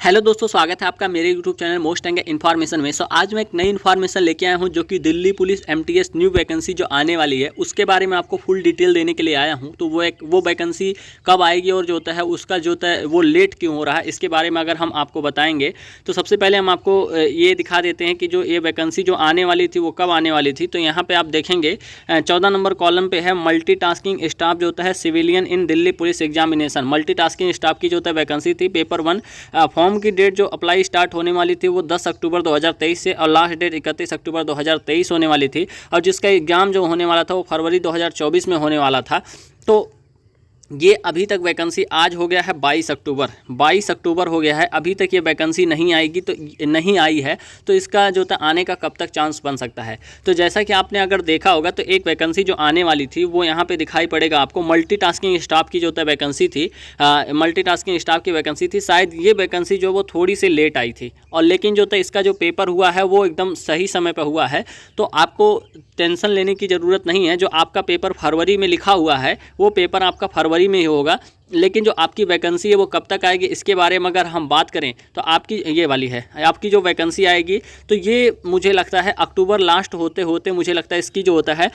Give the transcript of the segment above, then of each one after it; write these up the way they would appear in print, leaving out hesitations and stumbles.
Hello दोस्तों, स्वागत है आपका मेरे यूट्यूब चैनल मोस्ट एंगे इन्फॉर्मेशन में। आज मैं एक नई इन्फॉर्मेशन लेके आया हूं जो कि Delhi police MTS new vacancy जो आने वाली है उसके बारे में आपको फुल डिटेल देने के लिए आया हूं। तो वो वैकेंसी कब आएगी और जो होता है उसका जो होता है वो लेट क्यों हो रहा है, इसके बारे में अगर हम आपको बताएंगे तो सबसे पहले हम आपको ये दिखा देते हैं कि जो ये वैकेंसी जो आने वाली थी वो कब आने वाली थी। तो यहाँ पर आप देखेंगे 14 नंबर कॉलम पर है मल्टीटास्किंग स्टाफ जो होता है civilian in Delhi police examination. Multitasking staff की जो होता है वैकेंसी थी पेपर 1। फॉर्म की डेट जो अप्लाई स्टार्ट होने वाली थी वो 10 अक्टूबर 2023 से और लास्ट डेट 31 अक्टूबर 2023 होने वाली थी और जिसका एग्जाम जो होने वाला था वो फरवरी 2024 में होने वाला था। तो ये अभी तक वैकेंसी आज हो गया है 22 अक्टूबर हो गया है, अभी तक ये वैकेंसी नहीं आएगी तो नहीं आई है। तो इसका जो था आने का कब तक चांस बन सकता है। तो जैसा कि आपने अगर देखा होगा तो एक वैकेंसी जो आने वाली थी वो यहाँ पे दिखाई पड़ेगा आपको, मल्टीटास्किंग स्टाफ की जो है वैकेंसी थी। मल्टीटास्किंग स्टाफ की वैकेंसी थी। शायद ये वैकेंसी जो वो थोड़ी सी लेट आई थी और लेकिन जो था इसका जो पेपर हुआ है वो एकदम सही समय पर हुआ है। तो आपको टेंशन लेने की ज़रूरत नहीं है। जो आपका पेपर फरवरी में लिखा हुआ है वो पेपर आपका फरवरी में ही होगा, लेकिन जो आपकी वैकेंसी है वो कब तक आएगी इसके बारे में अगर हम बात करें तो आपकी ये वाली है, आपकी जो वैकेंसी आएगी तो ये मुझे लगता है अक्टूबर लास्ट होते होते मुझे लगता है इसकी जो होता है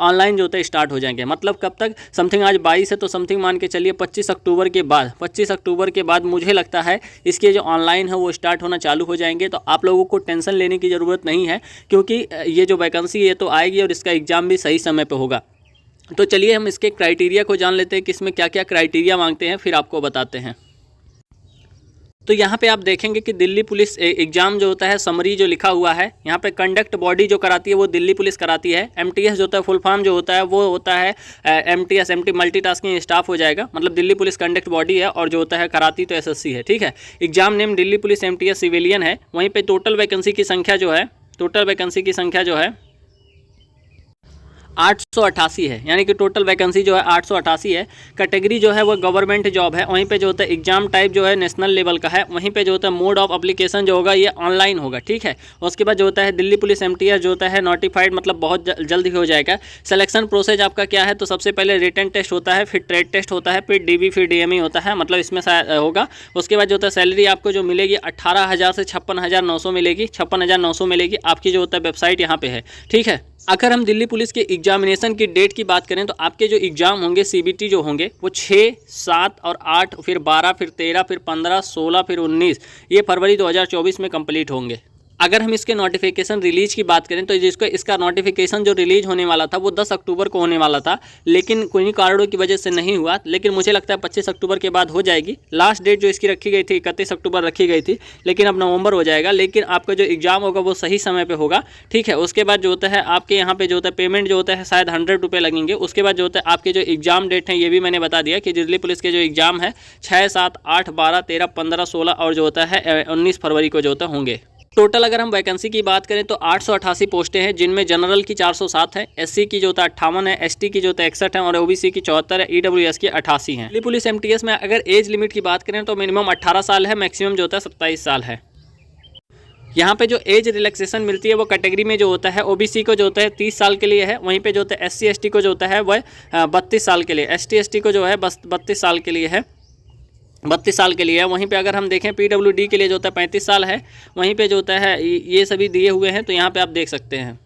ऑनलाइन जो होता है स्टार्ट हो जाएंगे। मतलब कब तक, समथिंग आज 22 है तो समथिंग मान के चलिए 25 अक्टूबर के बाद मुझे लगता है इसके जो ऑनलाइन है वो स्टार्ट होना चालू हो जाएंगे। तो आप लोगों को टेंशन लेने की ज़रूरत नहीं है क्योंकि ये जो वैकेंसी है तो आएगी और इसका एग्ज़ाम भी सही समय पर होगा। तो चलिए हम इसके क्राइटेरिया को जान लेते हैं कि इसमें क्या क्या क्राइटेरिया मांगते हैं, फिर आपको बताते हैं। तो यहाँ पे आप देखेंगे कि दिल्ली पुलिस एग्ज़ाम जो होता है समरी जो लिखा हुआ है यहाँ पे कंडक्ट बॉडी जो कराती है वो दिल्ली पुलिस कराती है। एमटीएस जो होता है फुल फॉर्म जो होता है वो होता है एमटीएस मल्टीटास्किंग स्टाफ हो जाएगा। मतलब दिल्ली पुलिस कंडक्ट बॉडी है और जो होता है कराती तो एसएससी है, ठीक है। Enzyme name Delhi police MTS civilian है। वहीं पर टोटल वैकेंसी की संख्या जो है 888 है, यानी कि टोटल वैकेंसी जो है 888 है। कैटेगरी जो है वो गवर्नमेंट जॉब है। वहीं पे जो होता है एग्जाम टाइप जो है नेशनल लेवल का है। वहीं पे जो होता है मोड ऑफ एप्लीकेशन जो होगा ये ऑनलाइन होगा, ठीक है। उसके बाद जो होता है दिल्ली पुलिस एमटीएस जो होता है नोटिफाइड, मतलब बहुत जल्द ही हो जाएगा। सिलेक्शन प्रोसेस आपका क्या है, तो सबसे पहले रिटन टेस्ट होता है, फिर ट्रेड टेस्ट होता है, फिर डीबी, फिर डीएमई होता है, मतलब इसमें होगा। उसके बाद जो होता है सैलरी आपको जो मिलेगी 18,000 से 56,900 मिलेगी, 56,900 मिलेगी। आपकी जो होता है वेबसाइट यहाँ पे है, ठीक है। अगर हम दिल्ली पुलिस के एग्जामिनेशन की डेट की बात करें तो आपके जो एग्ज़ाम होंगे सीबीटी जो होंगे वो 6, 7 और 8, फिर 12, फिर 13, फिर 15, 16, फिर 19 ये फरवरी 2024 में कंप्लीट होंगे। अगर हम इसके नोटिफिकेशन रिलीज की बात करें तो इसका नोटिफिकेशन जो रिलीज होने वाला था वो 10 अक्टूबर को होने वाला था, लेकिन कोई कारणों की वजह से नहीं हुआ। लेकिन मुझे लगता है 25 अक्टूबर के बाद हो जाएगी। लास्ट डेट जो इसकी रखी गई थी 31 अक्टूबर रखी गई थी, लेकिन अब नवंबर हो जाएगा। लेकिन आपका जो एग्ज़ाम होगा वो सही समय पर होगा, ठीक है। उसके बाद जो होता है आपके यहाँ पे जो होता है पेमेंट जो होता है शायद 100 रुपये लगेंगे। उसके बाद जो होता है आपके जो एग्ज़ाम डेट है ये भी मैंने बता दिया कि दिल्ली पुलिस के जो एग्ज़ाम है 6, 7, 8, 12, 13, 15, 16 और जो होता है 19 फरवरी को जो होता होंगे। टोटल अगर हम वैकेंसी की बात करें तो 888 पोस्टें हैं, जिनमें जनरल की 407 है, एससी की जो होता है 58 है, एसटी की जो होता है 61 है और ओबीसी की 74 है, ईडब्ल्यूएस की 88 है। दिल्ली पुलिस एमटीएस में अगर एज लिमिट की बात करें तो मिनिमम 18 साल है, मैक्सिमम जो होता है 27 साल है। यहाँ पे जो एज रिलैक्सेशन मिलती है वो कैटेगरी में जो होता है ओबीसी को जो होता है 30 साल के लिए है। वहीं पे जो होता है एससी एसटी को जो होता है वह 32 साल के लिए, एसटी एसटी को जो है बस 32 साल के लिए है, 32 साल के लिए है। वहीं पे अगर हम देखें पीडब्ल्यूडी के लिए जो होता है 35 साल है। वहीं पे जो होता है ये सभी दिए हुए हैं, तो यहाँ पे आप देख सकते हैं।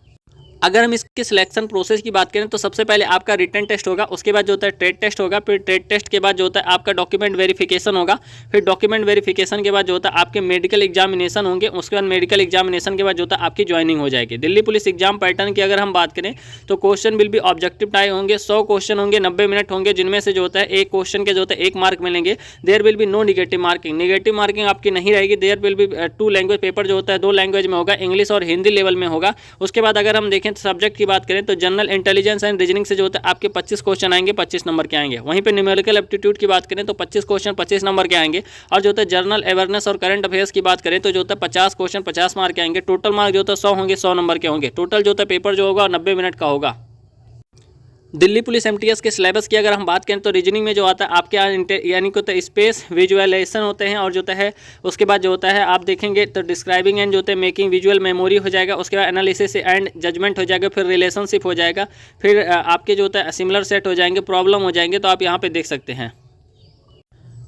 अगर हम इसके सिलेक्शन प्रोसेस की बात करें तो सबसे पहले आपका रिटन टेस्ट होगा, उसके बाद जो होता है ट्रेड टेस्ट होगा, फिर ट्रेड टेस्ट के बाद जो होता है आपका डॉक्यूमेंट वेरिफिकेशन होगा, फिर डॉक्यूमेंट वेरिफिकेशन के बाद जो होता है आपके मेडिकल एग्जामिनेशन होंगे, उसके बाद मेडिकल एग्जामिनेशन के बाद जो होता है आपकी ज्वाइनिंग हो जाएगी। दिल्ली पुलिस एग्जाम पैटर्न की अगर हम बात करें तो क्वेश्चन विल भी ऑब्जेक्टिव टाइप होंगे, 100 क्वेश्चन होंगे, 90 मिनट होंगे, जिनमें से जो होता है एक क्वेश्चन के जो होता है 1 मार्क मिलेंगे। There will be no negative marking, negative marking आपकी नहीं रहेगी। There will be 2 language paper जो होता है 2 लैंग्वेज में होगा, इंग्लिश और हिंदी लेवल में होगा। उसके बाद अगर हम देखें सब्जेक्ट की बात तो जनरल इंटेलिजेंस एंड रीजनिंग से जो होता है आपके 25 क्वेश्चन आएंगे, 25 नंबर के आएंगे। वहीं पे न्यूमेरिकल एप्टीट्यूड की बात करें तो 25 क्वेश्चन 25 नंबर के आएंगे। और जो होता है जनरल अवेयरनेस और करंट अफेयर्स की बात करें तो जो होता है 50 क्वेश्चन 50 मार्क के आएंगे। टोटल मार्क जो होता है 100 होंगे, 100 नंबर के होंगे। टोटल जो होता है पेपर जो होगा 90 मिनट का होगा। दिल्ली पुलिस एमटीएस के सिलेबस की अगर हम बात करें तो रीजनिंग में जो आता है आपके यहाँ यानी कि होता है स्पेस विजुअलाइजेशन होते हैं, और जो होता है उसके बाद जो होता है आप देखेंगे तो डिस्क्राइबिंग एंड जो होता है मेकिंग विजुअल मेमोरी हो जाएगा। उसके बाद एनालिसिस एंड जजमेंट हो जाएगा, फिर रिलेशनशिप हो जाएगा, फिर आपके जो होता है सिमिलर सेट हो जाएंगे, प्रॉब्लम हो जाएंगे। तो आप यहाँ पर देख सकते हैं।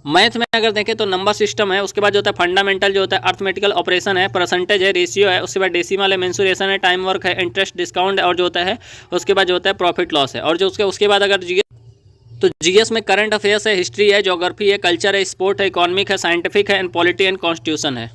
मैथ में अगर देखें तो नंबर सिस्टम है, उसके बाद जो होता है फंडामेंटल जो होता है अर्थमेटिकल ऑपरेशन है, परसेंटेज है, रेशियो है, उसके बाद डेसिमल है, मेंसुरेशन है, टाइम वर्क है, इंटरेस्ट डिस्काउंट है, और जो होता है उसके बाद जो होता है प्रॉफिट लॉस है। और जो उसके बाद अगर जीएस में करंट अफेयर्स है, हिस्ट्री है, ज्योग्राफी है, कल्चर है, स्पोर्ट है, इकोनॉमिक है, साइंटिफिक है, एंड पॉलिटी एंड कॉन्स्टिट्यूशन है।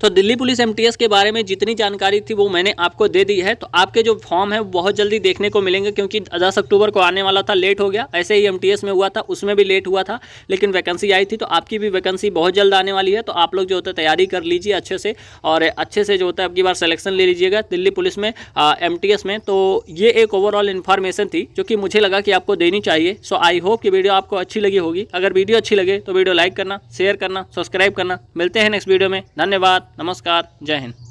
तो दिल्ली पुलिस एमटीएस के बारे में जितनी जानकारी थी वो मैंने आपको दे दी है। तो आपके जो फॉर्म है वो बहुत जल्दी देखने को मिलेंगे, क्योंकि 10 अक्टूबर को आने वाला था, लेट हो गया। ऐसे ही एमटीएस में हुआ था, उसमें भी लेट हुआ था, लेकिन वैकेंसी आई थी। तो आपकी भी वैकेंसी बहुत जल्द आने वाली है। तो आप लोग जो होता है तैयारी कर लीजिए अच्छे से, और अच्छे से जो होता है अब की बार सिलेक्शन ले लीजिएगा दिल्ली पुलिस में, एमटीएस में। तो ये एक ओवरऑल इन्फॉर्मेशन थी जो कि मुझे लगा कि आपको देनी चाहिए। सो आई होप कि वीडियो आपको अच्छी लगी होगी। अगर वीडियो अच्छी लगे तो वीडियो लाइक करना, शेयर करना, सब्सक्राइब करना। मिलते हैं नेक्स्ट वीडियो में। धन्यवाद, नमस्कार, जय हिंद।